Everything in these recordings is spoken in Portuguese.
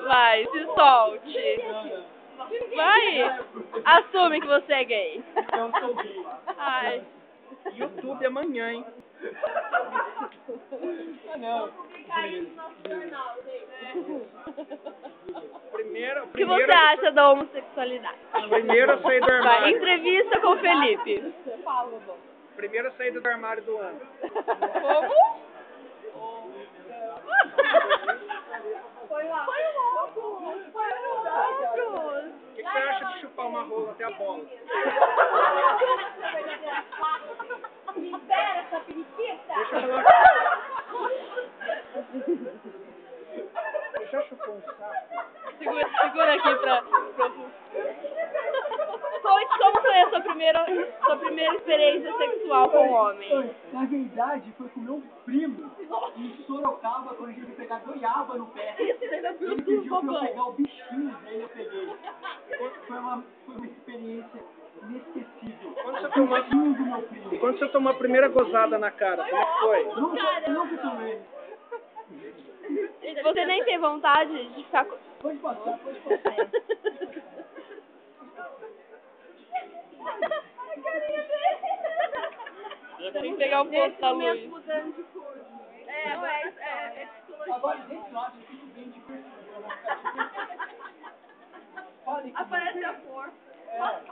Vai, se solte. Vai. Assume que você é gay. Eu sou gay. Ai. YouTube amanhã, hein? Ah, não. Primeiro, O que você acha da homossexualidade? primeiro eu saí do Vai, armário. entrevista com o Felipe. Primeiro eu saí do armário do ano. Como? Foi lá. O que você acha de chupar uma rola até a bola? Me espera, essa periquita. Deixa eu falar. Você já chupou um saco? Segura aqui pra... Conte como foi a sua primeira experiência sexual com um homem. Na verdade, foi com meu primo em Sorocaba, quando a gente foi pegar goiaba no pé. Ele pediu pra eu pegar o bichinho dele, eu peguei. Foi uma experiência inesquecível. Quando você tomou, O bichinho do meu primo. e quando você tomou a primeira gozada na cara, como é que foi? Nunca tomei. Você nem tem vontade de ficar... Pode passar, pode passar. Tem que pegar o posto da luz. Agora, desse lado, eu fico bem divertido. Aparece a flor.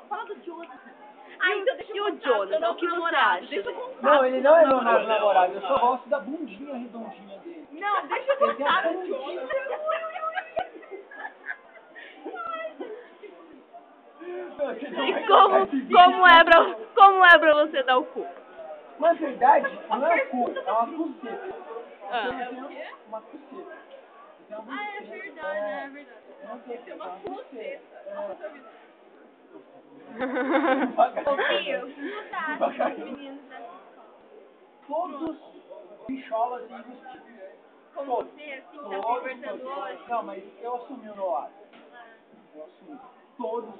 Fala do Jonathan. E o Jonathan, o que você acha? Não, ele não é meu novo namorado, eu só gosto da bundinha redondinha dele. Não, deixa eu Ele tem a contar do bundinha. Jonathan. E como é pra você dar o cu? Na verdade, não é o cu, é uma buceta. Ah. Eu tenho uma buceta. É verdade. Tem uma buceta. Fio, o que você acha dos meninos dessa escola? Todos bicholas e enrustidos. Como você, assim, tá conversando hoje? Não, mas eu assumi o meu lado. Eu assumi. Todos